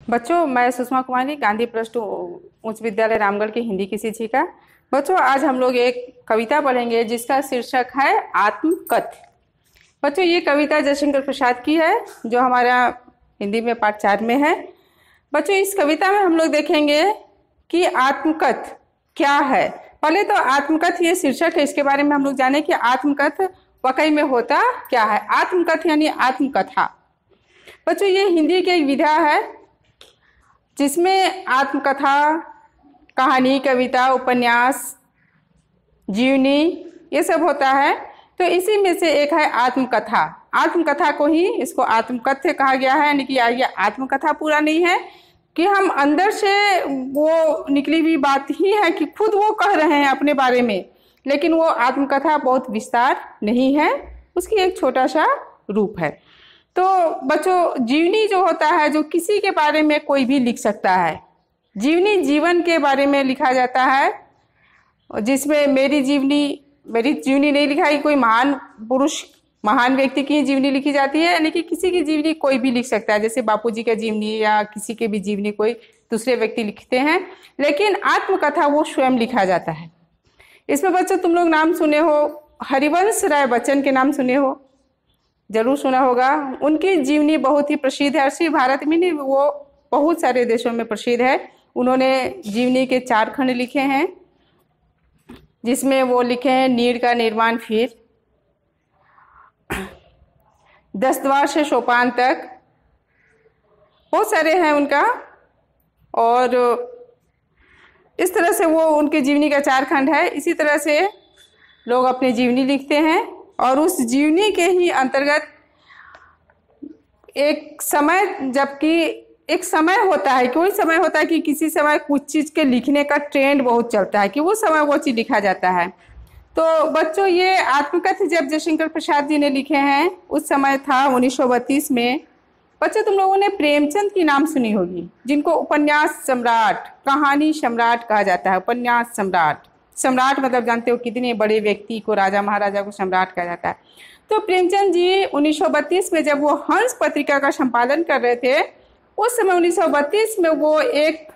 बच्चों, मैं सुषमा कुमारी, गांधी प्लस 2 उच्च विद्यालय रामगढ़ की हिंदी की शिक्षिका। बच्चों, आज हम लोग एक कविता पढ़ेंगे जिसका शीर्षक है आत्मकथ। बच्चों, ये कविता जयशंकर प्रसाद की है जो हमारा हिंदी में पाठ 4 में है। बच्चों, इस कविता में हम लोग देखेंगे कि आत्मकथ क्या है। पहले तो आत्मकथ ये शीर्षक है, इसके बारे में हम लोग जाने कि आत्मकथ वाकई में होता क्या है। आत्मकथ यानी आत्मकथा। बच्चों, ये हिंदी की एक विधा है जिसमें आत्मकथा, कहानी, कविता, उपन्यास, जीवनी ये सब होता है। तो इसी में से एक है आत्मकथा। आत्मकथा को ही इसको आत्मकथ्य कहा गया है, यानी कि ये आत्मकथा पूरा नहीं है कि हम अंदर से वो निकली हुई बात ही है कि खुद वो कह रहे हैं अपने बारे में, लेकिन वो आत्मकथा बहुत विस्तार नहीं है, उसकी एक छोटा सा रूप है। तो बच्चों, जीवनी जो होता है, जो किसी के बारे में कोई भी लिख सकता है। जीवनी जीवन के बारे में लिखा जाता है, जिसमें मेरी जीवनी नहीं लिखाई, कोई महान पुरुष, महान व्यक्ति की जीवनी लिखी जाती है, यानी कि किसी की जीवनी कोई भी लिख सकता है, जैसे बापूजी का जीवनी या किसी के भी जीवनी कोई दूसरे व्यक्ति लिखते हैं। लेकिन आत्मकथा वो स्वयं लिखा जाता है। इसमें बच्चों तुम लोग नाम सुने हो, हरिवंश राय बच्चन के नाम सुने हो, जरूर सुना होगा। उनकी जीवनी बहुत ही प्रसिद्ध है, और सिर्फ भारत में नहीं, वो बहुत सारे देशों में प्रसिद्ध है। उन्होंने जीवनी के 4 खंड लिखे हैं, जिसमें वो लिखे हैं नीड़ का निर्माण, फिर 10 द्वार से सोपान तक, बहुत सारे हैं उनका। और इस तरह से वो उनकी जीवनी का 4 खंड है। इसी तरह से लोग अपनी जीवनी लिखते हैं, और उस जीवनी के ही अंतर्गत एक समय, जबकि एक समय होता है, कोई समय होता है कि किसी समय कुछ चीज़ के लिखने का ट्रेंड बहुत चलता है कि वो समय वो चीज़ लिखा जाता है। तो बच्चों, ये आत्मकथ जब जयशंकर प्रसाद जी ने लिखे हैं, उस समय था 1932 में। बच्चों, तुम लोगों ने प्रेमचंद की नाम सुनी होगी, जिनको उपन्यास सम्राट, कहानी सम्राट कहा जाता है। उपन्यास सम्राट, सम्राट मतलब जानते हो कितने बड़े व्यक्ति को, राजा महाराजा को सम्राट कहा जाता है। तो प्रेमचंद जी 1932 में जब वो हंस पत्रिका का संपादन कर रहे थे, उस समय 1932 में वो एक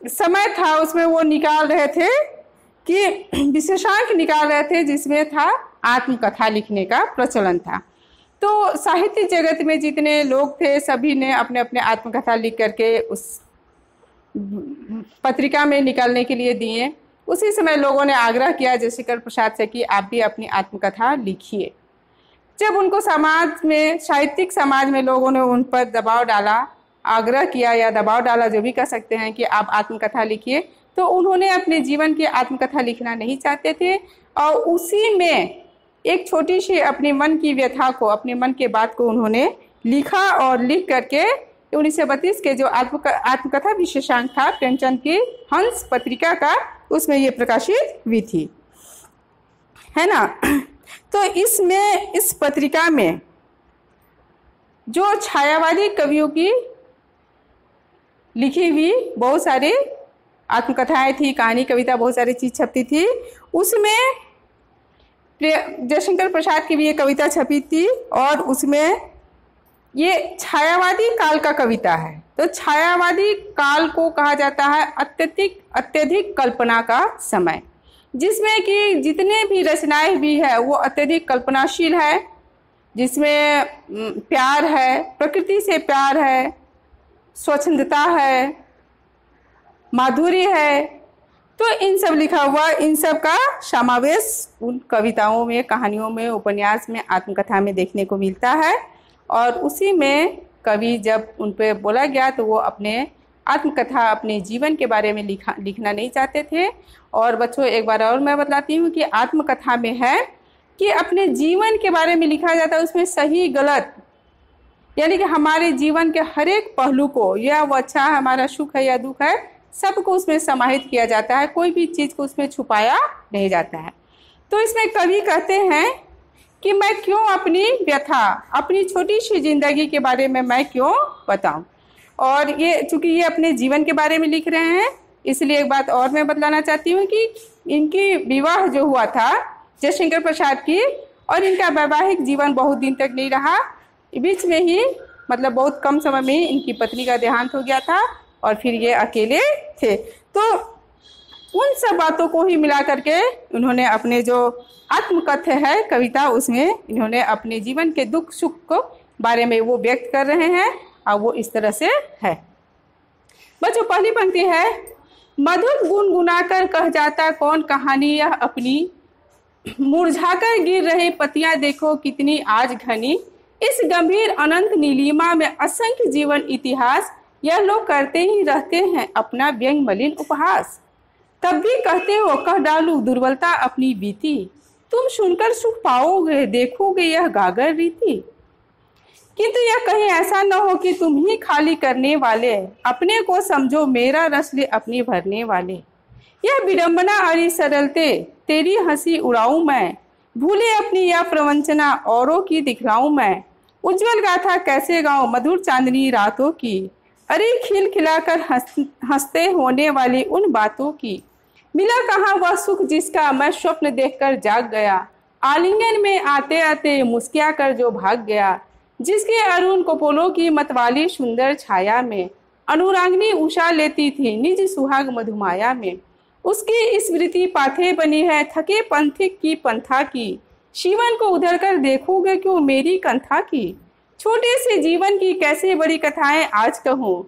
समय था, उसमें वो निकाल रहे थे कि विशेषांक निकाल रहे थे, जिसमें था आत्मकथा लिखने का प्रचलन था। तो साहित्य जगत में जितने लोग थे, सभी ने अपने अपने आत्मकथा लिख करके उस पत्रिका में निकालने के लिए दिए। उसी समय लोगों ने आग्रह किया जयशंकर प्रसाद से कि आप भी अपनी आत्मकथा लिखिए। जब उनको समाज में, साहित्यिक समाज में लोगों ने उन पर दबाव डाला, आग्रह किया या दबाव डाला, जो भी कह सकते हैं, कि आप आत्मकथा लिखिए, तो उन्होंने अपने जीवन की आत्मकथा लिखना नहीं चाहते थे, और उसी में एक छोटी सी अपने मन की व्यथा को, अपने मन के बात को उन्होंने लिखा, और लिख करके 1932 के जो आत्मकथा विशेषांक था प्रेमचंद की हंस पत्रिका का, उसमें ये प्रकाशित हुई थी, है ना। तो इसमें, इस पत्रिका में जो छायावादी कवियों की लिखी हुई बहुत सारी आत्मकथाएं थी, कहानी, कविता, बहुत सारी चीज छपती थी। उसमें जयशंकर प्रसाद की भी ये कविता छपी थी, और उसमें ये छायावादी काल का कविता है। तो छायावादी काल को कहा जाता है अत्यधिक कल्पना का समय, जिसमें कि जितने भी रचनाएं भी है वो अत्यधिक कल्पनाशील है, जिसमें प्यार है, प्रकृति से प्यार है, स्वच्छंदता है, माधुर्य है। तो इन सब लिखा हुआ, इन सब का समावेश उन कविताओं में, कहानियों में, उपन्यास में, आत्मकथा में देखने को मिलता है। और उसी में कवि जब उन पर बोला गया, तो वो अपने आत्मकथा, अपने जीवन के बारे में लिखना नहीं चाहते थे। और बच्चों, एक बार और मैं बतलाती हूँ कि आत्मकथा में है कि अपने जीवन के बारे में लिखा जाता है, उसमें सही गलत, यानी कि हमारे जीवन के हर एक पहलू को, या वो अच्छा है, हमारा सुख है या दुख है, सबको उसमें समाहित किया जाता है, कोई भी चीज़ को उसमें छुपाया नहीं जाता है। तो इसमें कवि कहते हैं कि मैं क्यों अपनी व्यथा, अपनी छोटी सी जिंदगी के बारे में मैं क्यों बताऊं। और ये चूंकि ये अपने जीवन के बारे में लिख रहे हैं, इसलिए एक बात और मैं बतलाना चाहती हूँ कि इनकी विवाह जो हुआ था जयशंकर प्रसाद की, और इनका वैवाहिक जीवन बहुत दिन तक नहीं रहा, बीच में ही मतलब बहुत कम समय में इनकी पत्नी का देहांत हो गया था और फिर ये अकेले थे। तो उन सब बातों को ही मिला करके उन्होंने अपने जो आत्मकथ्य है कविता, उसमें इन्होंने अपने जीवन के दुख सुख को बारे में वो व्यक्त कर रहे हैं और वो इस तरह से है। बच्चों, पहली पंक्ति है, मधुर गुनगुनाकर कह जाता कौन कहानी यह अपनी, मुरझाकर गिर रहे पत्तियां देखो कितनी आज घनी, इस गंभीर अनंत नीलिमा में असंख्य जीवन इतिहास, यह लोग करते ही रहते हैं अपना व्यंग मलिन उपहास। तब भी कहते हो कह डालू दुर्बलता अपनी बीती, तुम सुनकर सुख पाओगे देखोगे यह गागर रीति, किंतु यह कहीं ऐसा न हो कि तुम ही खाली करने वाले, अपने को समझो मेरा रस ले अपनी भरने वाले। यह विडंबना अरी सरलते तेरी हंसी उड़ाऊं मैं, भूले अपनी यह प्रवंचना औरों की दिखलाऊं मैं, उज्जवल गाथा कैसे गाऊं मधुर चांदनी रातों की, अरे खिल खिलाकर हंसते होने वाली उन बातों की। मिला कहाँ वह सुख जिसका मैं स्वप्न देखकर जाग गया, आलिंगन में आते आते मुस्किया कर जो भाग गया, जिसके अरुण कपोलों की मतवाली सुंदर छाया में, अनुरांगनी उषा लेती थी निज सुहाग मधुमाया में। उसकी स्मृति पाथे बनी है थके पंथिक की पंथा की, शिवन को उधर कर देखोगे क्यों मेरी कंथा की। छोटे से जीवन की कैसे बड़ी कथाएं आज कहूँ,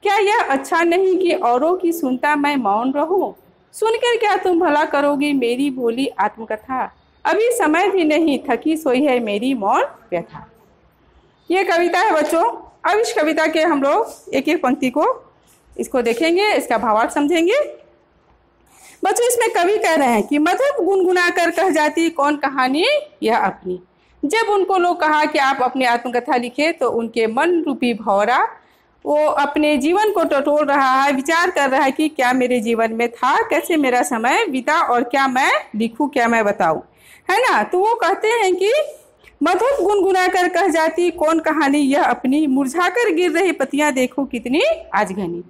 क्या यह अच्छा नहीं कि औरों की सुनता मैं मौन रहूं, सुनकर क्या तुम भला करोगे मेरी भोली आत्मकथा, अभी समय भी नहीं थकी सोई है मेरी मौन व्यथा। ये कविता है बच्चों। अब इस कविता के हम लोग एक एक पंक्ति को इसको देखेंगे, इसका भावार्थ समझेंगे। बच्चों, इसमें कवि कह रहे हैं कि मधुर गुनगुना कर कह जाती कौन कहानी यह अपनी। जब उनको लोग कहा कि आप अपनी आत्मकथा लिखे तो उनके मन रूपी भौरा वो अपने जीवन को टटोल रहा है, विचार कर रहा है कि क्या मेरे जीवन में था, कैसे मेरा समय बीता और क्या मैं लिखूं, क्या मैं बताऊं, है ना। तो वो कहते हैं कि मधुर गुनगुना कर कह जाती कौन कहानी यह अपनी, मुरझाकर गिर रही पत्तियां देखो कितनी आज घनी।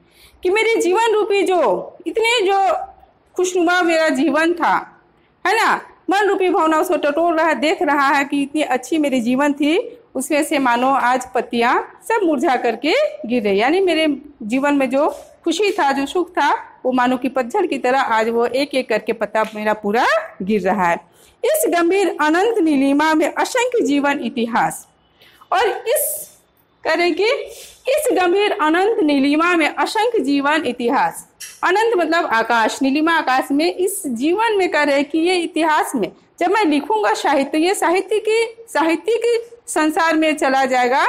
कि मेरे जीवन रूपी जो इतने जो खुशनुमा मेरा जीवन था, है ना, मन रूपी भावना उसको टटोल रहा है, देख रहा है कि इतनी अच्छी मेरी जीवन थी, उसमें से मानो आज पत्तियां सब मुरझा करके गिर रही। यानी मेरे जीवन में जो खुशी था, जो सुख था, वो मानो कि पतझड़ की तरह आज वो एक एक करके पत्ता मेरा पूरा गिर रहा है। इस गंभीर अनंत नीलिमा में असंख्य जीवन इतिहास, और इस गंभीर अनंत नीलिमा में असंख्य जीवन इतिहास, अनंत मतलब आकाश, नीलिमा आकाश में, इस जीवन में कह रहे कि ये इतिहास में जब मैं लिखूंगा साहित्य, ये साहित्य के संसार में चला जाएगा,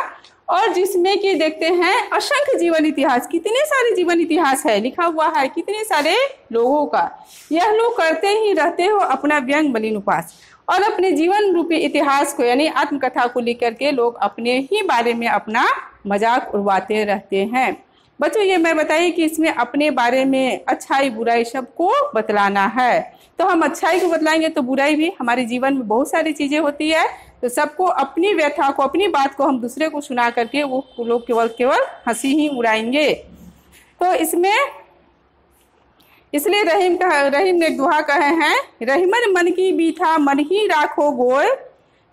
और जिसमें कि देखते हैं असंख्य जीवन इतिहास, कितने सारे जीवन इतिहास है लिखा हुआ है, कितने सारे लोगों का। यह लोग करते ही रहते हो अपना व्यंग मलिन उपहास, और अपने जीवन रूपी इतिहास को यानी आत्मकथा को लिख करके लोग अपने ही बारे में अपना मजाक उड़वाते रहते हैं। बच्चों, ये मैं बताइए कि इसमें अपने बारे में अच्छाई बुराई सबको बतलाना है। तो हम अच्छाई को बतलाएंगे तो बुराई भी, हमारे जीवन में बहुत सारी चीजें होती है, तो सबको अपनी व्यथा को, अपनी बात को हम दूसरे को सुना करके वो लोग केवल हंसी ही उड़ाएंगे। तो इसमें इसलिए रहीम ने दुआ कहे हैं, रहीमन मन की बीथा मन ही राखो गोय,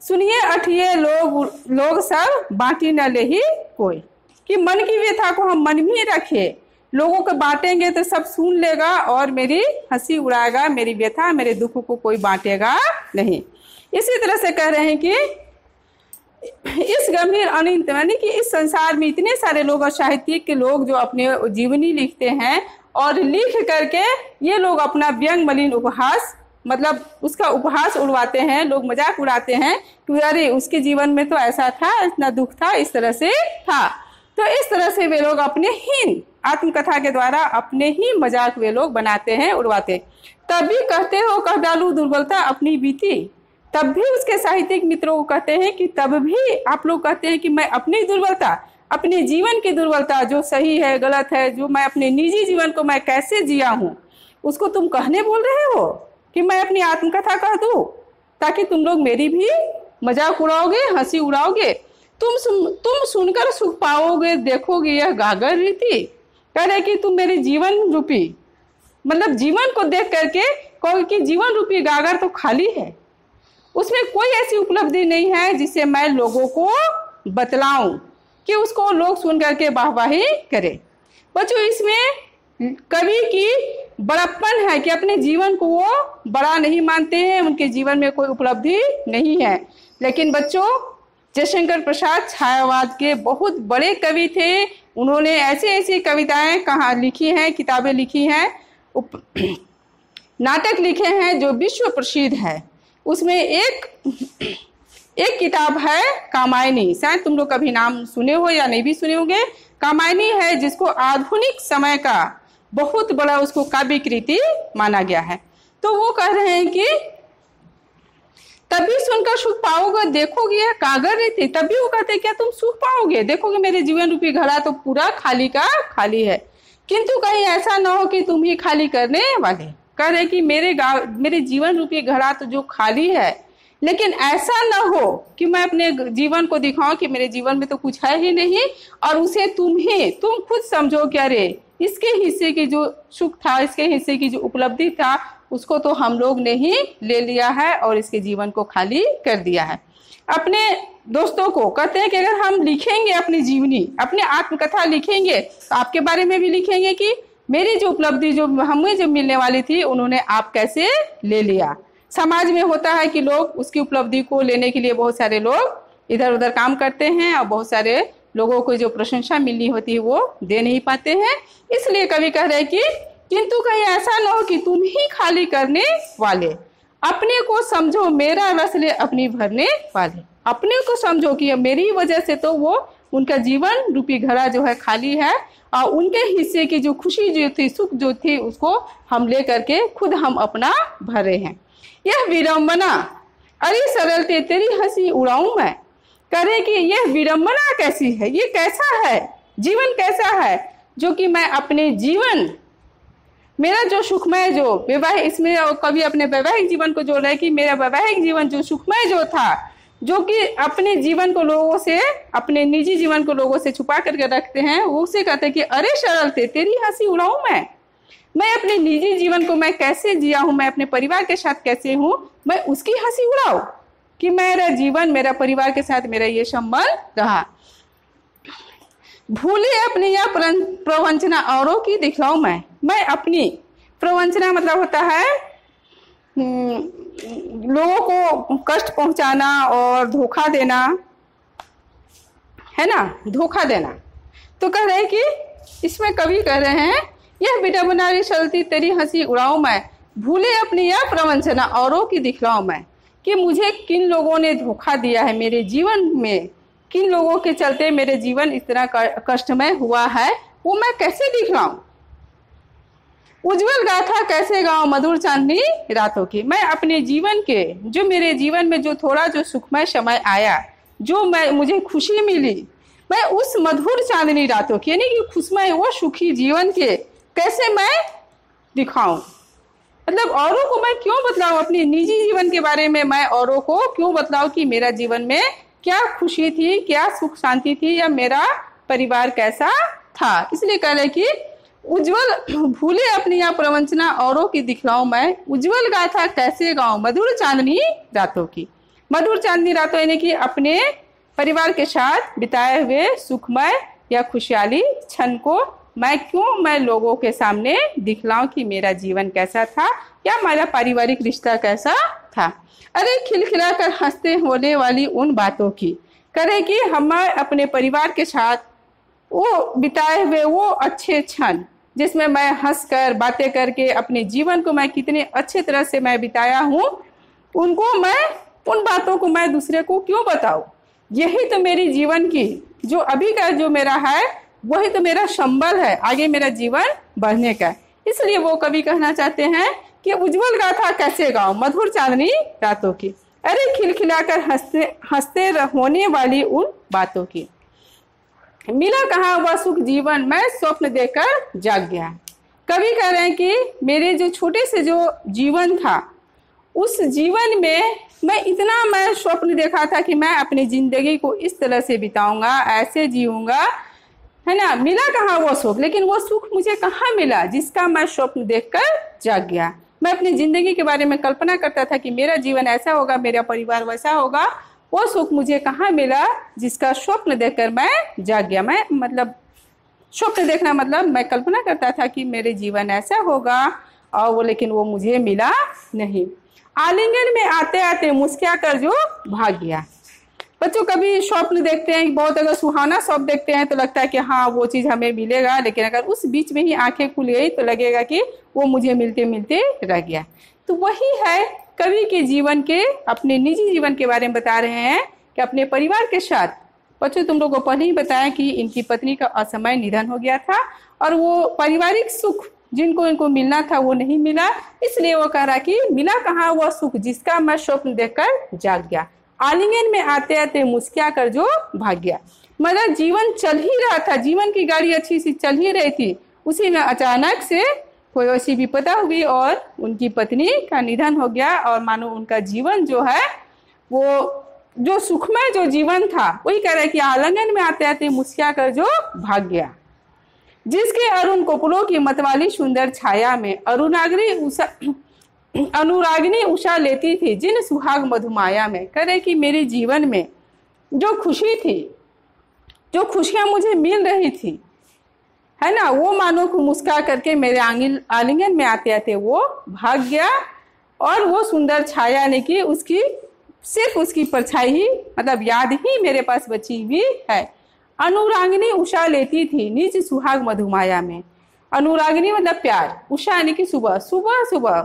सुनिए अठिए लोग सब बांटी न ले ही कोई। कि मन की व्यथा को हम मन में ही रखे, लोगों को बांटेंगे तो सब सुन लेगा और मेरी हंसी उड़ाएगा, मेरी व्यथा मेरे दुख को कोई बांटेगा नहीं। इसी तरह से कह रहे हैं कि इस गंभीर अनंत यानी कि इस संसार में इतने सारे लोग और साहित्यिक के लोग जो अपने जीवनी लिखते हैं, और लिख करके ये लोग अपना व्यंग मलिन उपहास, मतलब उसका उपहास उड़वाते हैं, लोग मजाक उड़ाते हैं कि अरे उसके जीवन में तो ऐसा था, इतना दुख था, इस तरह से था। तो इस तरह से वे लोग अपने ही आत्मकथा के द्वारा अपने ही मजाक वे लोग बनाते हैं, उड़वाते। तब भी कहते हो कह डालू दुर्बलता अपनी बीती, तब भी उसके साहित्यिक मित्रों को कहते हैं कि तब भी आप लोग कहते हैं कि मैं अपनी दुर्बलता, अपने जीवन की दुर्बलता, जो सही है गलत है, जो मैं अपने निजी जीवन को मैं कैसे जिया हूँ, उसको तुम कहने बोल रहे हो कि मैं अपनी आत्मकथा कह दूं ताकि तुम लोग मेरी भी मजाक उड़ाओगे, हंसी उड़ाओगे। तुम सुनकर सुख पाओगे देखोगे यह गागर रीति। कह रहे कि तुम मेरे जीवन रूपी, मतलब जीवन को देख करके कहोगे कि जीवन रूपी गागर तो खाली है, उसमें कोई ऐसी उपलब्धि नहीं है जिसे मैं लोगों को बतलाऊं कि उसको लोग सुन करके वाहवाही करें। बच्चों इसमें कवि की बड़प्पन है कि अपने जीवन को वो बड़ा नहीं मानते हैं, उनके जीवन में कोई उपलब्धि नहीं है। लेकिन बच्चों जयशंकर प्रसाद छायावाद के बहुत बड़े कवि थे। उन्होंने ऐसी ऐसी कविताएं कहाँ लिखी हैं, किताबें लिखी हैं, नाटक लिखे हैं जो विश्व प्रसिद्ध है। उसमें एक किताब है कामायनी, शायद तुम लोग कभी नाम सुने हो या नहीं भी सुने होंगे। कामायनी है जिसको आधुनिक समय का बहुत बड़ा उसको काव्य कृति माना गया है। तो वो कह रहे हैं कि तभी सुनकर सुख पाओगे, देखोगे यह कागर रहती, तभी वो कहते क्या तुम सुख पाओगे, देखोगे मेरे जीवन रूपी घड़ा तो पूरा खाली का खाली है, किंतु कहीं ऐसा ना हो कि तुम ही खाली करने वाले। कह रहे कि मेरे जीवन रूपी घड़ा तो जो खाली है, लेकिन ऐसा ना हो कि मैं अपने जीवन को दिखाऊं कि मेरे जीवन में तो कुछ है ही नहीं, और उसे तुम खुद समझो कि अरे इसके हिस्से की जो सुख था, इसके हिस्से की जो उपलब्धि था, उसको तो हम लोग ने ही ले लिया है और इसके जीवन को खाली कर दिया है। अपने दोस्तों को कहते हैं कि अगर हम लिखेंगे अपनी जीवनी, अपनी आत्मकथा लिखेंगे तो आपके बारे में भी लिखेंगे कि मेरी जो उपलब्धि जो हमें जो मिलने वाली थी उन्होंने आप कैसे ले लिया। समाज में होता है कि लोग उसकी उपलब्धि को लेने के लिए बहुत सारे लोग इधर उधर काम करते हैं और बहुत सारे लोगों को जो प्रशंसा मिलनी होती है वो दे नहीं पाते हैं। इसलिए कवि कह रहे हैं कि किंतु कहीं ऐसा ना हो कि तुम ही खाली करने वाले, अपने को समझो मेरा रस ले अपनी भरने वाले। अपने को समझो कि मेरी वजह से तो वो उनका जीवन रूपी घड़ा जो है खाली है, और उनके हिस्से की जो खुशी जो थी, सुख जो थी, उसको हम ले करके खुद हम अपना भरे हैं। यह विडंबना अरे सरलते तेरी हंसी उड़ाऊं मैं। करे कि यह विडंबना कैसी है, ये कैसा है, जीवन कैसा है जो कि मैं अपने जीवन, मेरा जो सुखमय जो वैवाहिक, इसमें कभी अपने वैवाहिक जीवन को जोड़ रहे कि मेरा वैवाहिक जीवन जो सुखमय जो था, जो कि अपने जीवन को लोगों से, अपने निजी जीवन को लोगों से छुपा करके रखते हैं, वो उसे कहते हैं कि अरे सरलते तेरी हंसी उड़ाऊं मैं अपने निजी जीवन को मैं कैसे जिया हूं, मैं अपने परिवार के साथ कैसे हूं, मैं उसकी हंसी उड़ाऊं कि मेरा जीवन, मेरा परिवार के साथ मेरा ये संबंध रहा। भूले अपनी यह प्रवंचना औरों की दिखलाऊं मैं अपनी प्रवंचना मतलब होता है लोगों को कष्ट पहुंचाना और धोखा देना, है ना, धोखा देना। तो कह रहे कि इसमें कवि कह रहे हैं यह विडंबना चलती तेरी हंसी उड़ाऊं मैं, भूले अपनी यह प्रवंचना औरों की दिखलाऊं मैं, कि मुझे किन लोगों ने धोखा दिया है मेरे जीवन में, किन लोगों के चलते मेरे जीवन इस तरह कष्टमय हुआ है, वो मैं कैसे दिखलाऊं। उज्जवल गाथा कैसे गाऊं मधुर चांदनी रातों की, मैं अपने जीवन के, जो मेरे जीवन में जो थोड़ा जो सुखमय समय आया, जो मुझे खुशी मिली, मैं उस मधुर चांदनी रातों की, यानी कि खुशमय वो सुखी जीवन के कैसे मैं दिखाऊं। मतलब औरों को मैं क्यों बतलाऊं, अपने निजी जीवन के बारे में मैं औरों को क्यों बतलाऊं कि मेरा जीवन में क्या खुशी थी, क्या सुख शांति थी, या मेरा परिवार कैसा था। इसलिए कह रहे कि उज्जवल भूले अपनी यह प्रवंचना औरों की दिखलाऊं मैं, उज्जवल गाथा कैसे गाऊं मधुर चांदनी रातों की। मधुर चांदनी रातों यानी कि अपने परिवार के साथ बिताए हुए सुखमय या खुशहाली क्षण को मैं लोगों के सामने दिखलाऊं कि मेरा जीवन कैसा था या मेरा पारिवारिक रिश्ता कैसा था। अरे खिलखिलाकर हंसते होने वाली उन बातों की, करे कि हम अपने परिवार के साथ वो बिताए हुए वो अच्छे क्षण जिसमें मैं हंसकर बातें करके अपने जीवन को मैं कितने अच्छे तरह से मैं बिताया हूँ, उनको मैं, उन बातों को मैं दूसरे को क्यों बताऊं। यही तो मेरी जीवन की जो अभी का जो मेरा है, वही तो मेरा संबल है आगे मेरा जीवन बढ़ने का। इसलिए वो कवि कहना चाहते हैं कि उज्जवल गाथा कैसे गाऊं मधुर चांदनी रातों की, अरे खिलखिलाकर हंसते होने वाली उन बातों की। मिला कहाँ वह सुख जीवन मैं स्वप्न देकर जाग गया। कवि कह रहे हैं कि मेरे जो छोटे से जो जीवन था, उस जीवन में मैं स्वप्न देखा था कि मैं अपनी जिंदगी को इस तरह से बिताऊंगा, ऐसे जीऊंगा, है ना। मिला कहाँ वो सुख, लेकिन वो सुख मुझे कहाँ मिला जिसका मैं स्वप्न देखकर जाग गया। मैं अपनी जिंदगी के बारे में कल्पना करता था कि मेरा जीवन ऐसा होगा, मेरा परिवार वैसा होगा, वो सुख मुझे कहाँ मिला, जिसका स्वप्न देखकर मैं जाग गया। मैं मतलब स्वप्न देखना मतलब मैं कल्पना करता था कि मेरे जीवन ऐसा होगा, और वो लेकिन वो मुझे मिला नहीं। आलिंगन में आते आते मुस्कुरा कर जो भाग गया। बच्चों कभी स्वप्न देखते हैं, बहुत अगर सुहाना स्वप्न देखते हैं तो लगता है कि हाँ वो चीज़ हमें मिलेगा, लेकिन अगर उस बीच में ही आंखें खुल गई तो लगेगा कि वो मुझे मिलते मिलते रह गया। तो वही है कवि के जीवन के, अपने निजी जीवन के बारे में बता रहे हैं कि अपने परिवार के साथ। बच्चों तुम लोगों को पहले ही बताया कि इनकी पत्नी का असमय निधन हो गया था, और वो पारिवारिक सुख जिनको इनको मिलना था वो नहीं मिला, इसलिए वो कह रहा कि मिला कहाँ वह सुख जिसका मैं स्वप्न देखकर जाग गया। आलिंगन में आते आते मुस्कुरा कर जो भाग गया। मतलब जीवन चल ही रहा था, जीवन की गाड़ी अच्छी सी चल ही रही थी, उसी में अचानक से कोई ऐसी विपदा हुई और उनकी पत्नी का निधन हो गया। और मानो उनका जीवन जो है वो जो सुखमय जो जीवन था, वही कह रहे कि आलिंगन में आते आते मुस्कुरा कर जो भाग गया। जिसके अरुण कोपलों की मतवाली सुंदर छाया में अनुरागिनी उषा लेती थी, जिन सुहाग मधुमाया में। कह रहे कि मेरे जीवन में जो खुशी थी, जो खुशियां मुझे मिल रही थी, है ना, वो मानो को मुस्कुरा करके मेरे आलिंगन में आते आते वो भाग गया। और वो सुंदर छाया ने की उसकी सिर्फ उसकी परछाई ही, मतलब याद ही मेरे पास बची हुई है। अनुरागिनी उषा लेती थी निज सुहाग मधुमाया में। अनुरागिनी मतलब प्यार, उषा यानी कि सुबह सुबह सुबह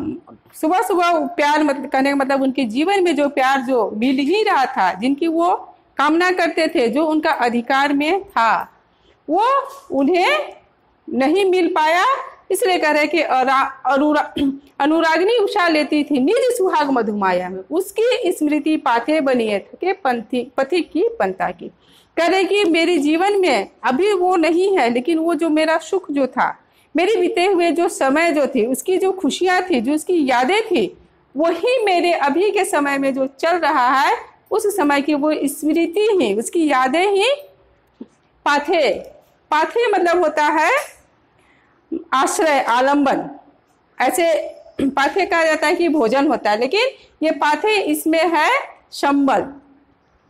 सुबह सुबह प्यार, मतलब कहने का मतलब उनके जीवन में जो प्यार जो मिल ही रहा था, जिनकी वो कामना करते थे, जो उनका अधिकार में था, वो उन्हें नहीं मिल पाया। इसलिए कह रहे कि अनुरागिनी उषा लेती थी निज सुहाग मधुमाया में। उसकी स्मृति पाथे बनिए थे पथिक की पंथा की। कह रहे कि मेरे जीवन में अभी वो नहीं है, लेकिन वो जो मेरा सुख जो था, मेरे बीते हुए जो समय जो थे, उसकी जो खुशियां थी, जो उसकी यादें थी, वही मेरे अभी के समय में जो चल रहा है, उस समय की वो स्मृति ही, उसकी यादें ही पाथे। पाथे मतलब होता है आश्रय, आलंबन। ऐसे पाथे कहा जाता है कि भोजन होता है, लेकिन ये पाथे इसमें है संबल।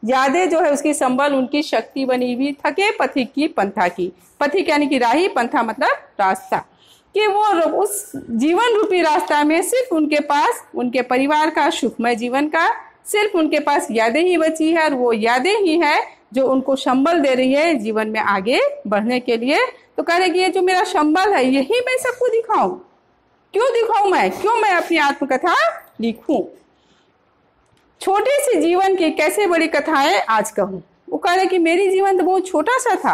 यादें जो है उसकी संबल, उनकी शक्ति बनी हुई थके पथिक की पंथा की। पथिक यानी कि राही, पंथा मतलब रास्ता, कि वो उस जीवन रूपी रास्ता में सिर्फ उनके पास उनके परिवार का सुखमय जीवन का सिर्फ उनके पास यादें ही बची है, और वो यादें ही है जो उनको संबल दे रही है जीवन में आगे बढ़ने के लिए। तो कह रहे कि ये जो मेरा संबल है, यही मैं सबको दिखाऊं। क्यों दिखाऊं मैं, क्यों मैं अपनी आत्मकथा लिखूं? छोटे से जीवन की कैसे बड़ी कथाएं आज कहूं। वो कह रहे कि मेरी जीवन तो बहुत छोटा सा था,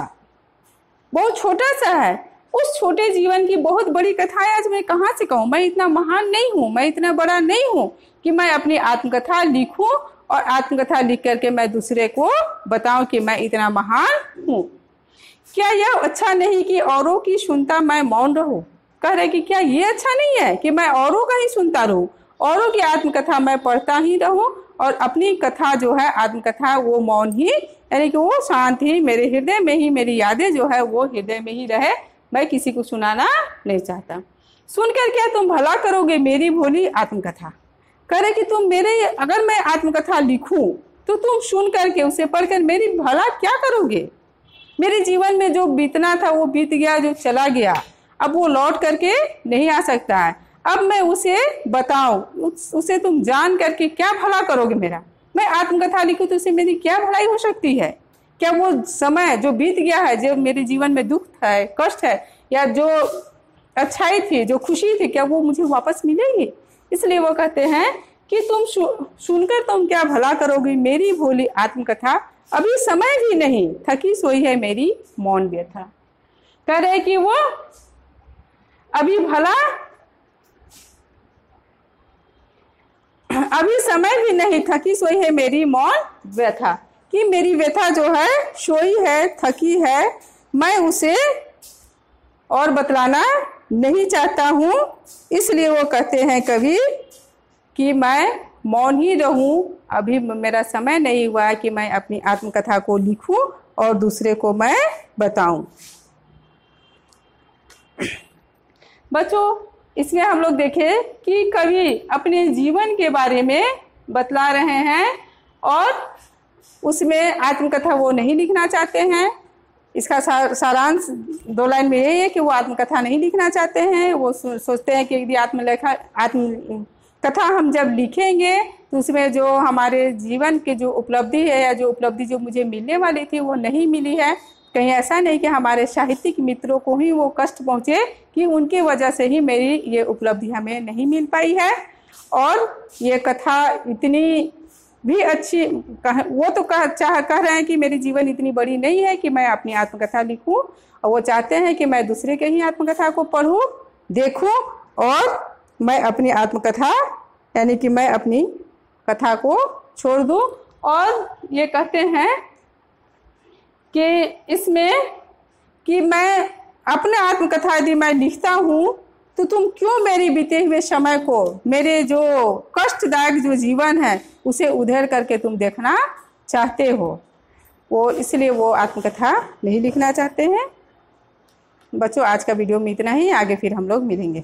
बहुत छोटा सा है। उस छोटे जीवन की बहुत बड़ी कथाएं आज मैं कहाँ से कहूँ। मैं इतना महान नहीं हूँ, मैं इतना बड़ा नहीं हूँ कि मैं अपनी आत्मकथा लिखूं और आत्मकथा लिख करके मैं दूसरे को बताऊं कि मैं इतना महान हूँ। क्या यह अच्छा नहीं कि औरों की सुनता मैं मौन रहूं? कह रहे कि क्या ये अच्छा नहीं है कि मैं औरों का ही सुनता रहूं, औरों की आत्मकथा मैं पढ़ता ही रहूं, और अपनी कथा जो है आत्मकथा वो मौन ही, यानी कि वो शांत ही मेरे हृदय में ही, मेरी यादें जो है वो हृदय में ही रहे, मैं किसी को सुनाना नहीं चाहता। सुनकर क्या तुम भला करोगे मेरी भोली आत्मकथा? कह रहे कि तुम मेरे, अगर मैं आत्मकथा लिखूं तो तुम सुन करके उसे पढ़कर मेरी भला क्या करोगे? मेरे जीवन में जो बीतना था वो बीत गया, जो चला गया, अब वो लौट करके नहीं आ सकता है। अब मैं उसे बताऊं, उसे तुम जान करके क्या भला करोगे मेरा? मैं आत्मकथा लिखूं तो उससे मेरी क्या भलाई हो सकती है? क्या वो समय जो बीत गया है, जो मेरे जीवन में दुख है, कष्ट है, या जो अच्छाई थी, जो खुशी थी, क्या वो मुझे वापस मिलेगी? इसलिए वो कहते हैं कि तुम सुनकर तुम क्या भला करोगे मेरी भोली आत्मकथा, अभी समय भी नहीं, थकी सोई है मेरी मौन व्यथा। कह रहे कि वो अभी समय भी नहीं, थकी सोई है मेरी मौन व्यथा, कि मेरी व्यथा जो है सोई है, थकी है, मैं उसे और बतलाना नहीं चाहता हूँ। इसलिए वो कहते हैं कवि कि मैं मौन ही रहूं, अभी मेरा समय नहीं हुआ है कि मैं अपनी आत्मकथा को लिखूं और दूसरे को मैं बताऊं। बच्चों इसमें हम लोग देखें कि कवि अपने जीवन के बारे में बतला रहे हैं, और उसमें आत्मकथा वो नहीं लिखना चाहते हैं। इसका सारांश 2 लाइन में यही है कि वो आत्मकथा नहीं लिखना चाहते हैं। वो सोचते हैं कि यदि आत्मकथा हम जब लिखेंगे तो उसमें जो हमारे जीवन की जो उपलब्धि है या जो उपलब्धि जो मुझे मिलने वाली थी वो नहीं मिली है। कहीं ऐसा नहीं कि हमारे साहित्यिक मित्रों को ही वो कष्ट पहुँचे कि उनकी वजह से ही मेरी ये उपलब्धि हमें नहीं मिल पाई है। और ये कथा इतनी भी अच्छी वो तो कह रहे हैं कि मेरी जीवन इतनी बड़ी नहीं है कि मैं अपनी आत्मकथा लिखूं, और वो चाहते हैं कि मैं दूसरे के ही आत्मकथा को पढूं, देखूं और मैं अपनी आत्मकथा यानी कि मैं अपनी कथा को छोड़ दूं। और ये कहते हैं कि इसमें कि मैं अपने आत्मकथा यदि मैं लिखता हूँ तो तुम क्यों मेरी बीते हुए समय को, मेरे जो कष्टदायक जो जीवन है उसे उधेड़ करके तुम देखना चाहते हो। वो इसलिए वो आत्मकथा नहीं लिखना चाहते हैं। बच्चों, आज का वीडियो में इतना ही, आगे फिर हम लोग मिलेंगे।